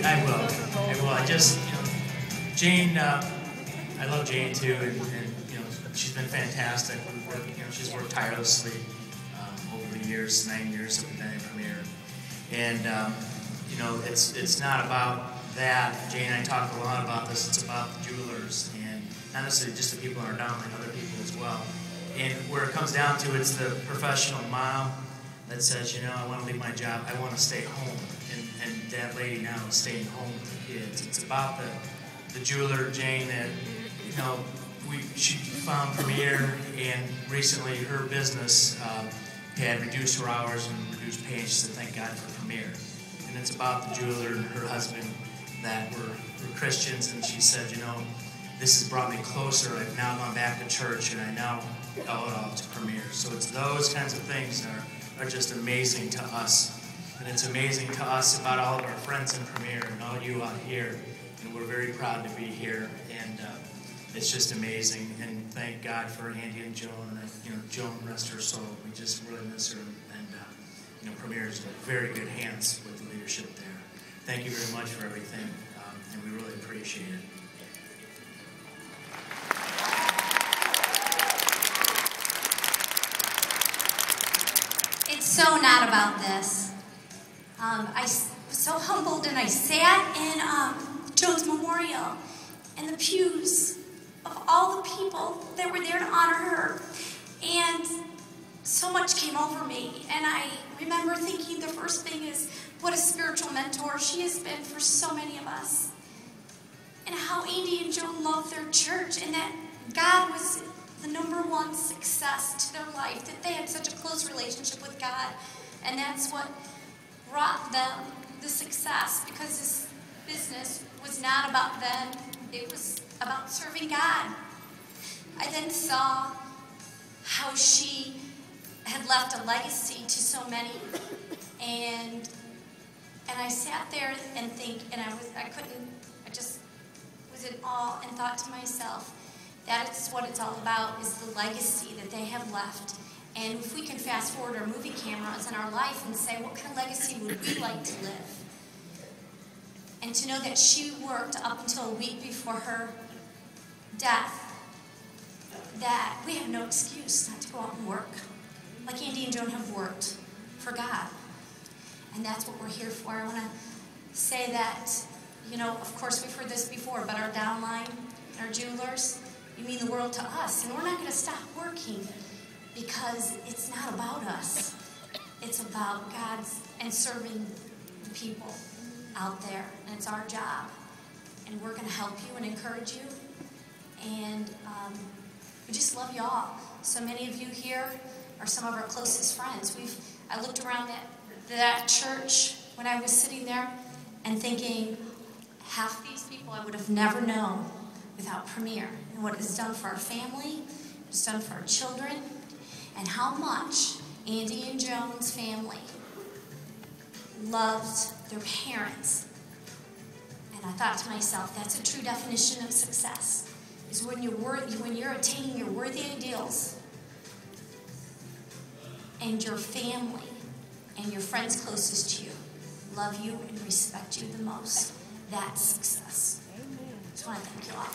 I will. I will. I just, Jane, I love Jane too, and she's been fantastic. She's worked tirelessly over the years, 9 years that we've been in Premier. And, it's not about that. Jane and I talk a lot about this. It's about the jewelers, and not necessarily just the people in our downline, other people as well. And where it comes down to, it's the professional mom that says, I want to leave my job, I want to stay home. And that lady now is staying home with the kids. It's about the jeweler, Jane, that, she found Premier, and recently her business had reduced her hours and reduced pay, and she said, thank God for Premier. And it's about the jeweler and her husband that were Christians, and she said, this has brought me closer. I've now gone back to church, and I now owe it all to Premier. So it's those kinds of things that are just amazing to us. And it's amazing to us about all of our friends in Premier and all you out here. And we're very proud to be here. And it's just amazing. And thank God for Andy and Joan. And, Joan, rest her soul. We just really miss her. And Premier is in very good hands with the leadership there. Thank you very much for everything. And we really appreciate it. It's so not about this. I was so humbled, and I sat in Joan's memorial in the pews of all the people that were there to honor her, and so much came over me. And I remember thinking the first thing is, what a spiritual mentor she has been for so many of us, and how Andy and Joan loved their church, and that God was the #1 success to their life, that they had such a close relationship with God, and that's what brought them the success, because this business was not about them, it was about serving God. I then saw how she had left a legacy to so many, and I sat there and I just was in awe and thought to myself, that's what it's all about, is the legacy that they have left. And if we can fast forward our movie cameras in our life and say, what kind of legacy would we like to live? And to know that she worked up until a week before her death, that we have no excuse not to go out and work, like Andy and Joan have worked for God. And that's what we're here for. I want to say that, of course we've heard this before, but our downline, our jewelers, you mean the world to us. And we're not going to stop working, because it's not about us. It's about God's and serving the people out there. And it's our job. And we're going to help you and encourage you. And we just love you all. So many of you here are some of our closest friends. I looked around at that church when I was sitting there and thinking, half these people I would have never known without Premier, and what it's done for our family, what it's done for our children, and how much Andy and Joan's family loved their parents. And I thought to myself, that's a true definition of success, is when you're attaining your worthy ideals, and your family and your friends closest to you love you and respect you the most. That's success. I just want to thank you all.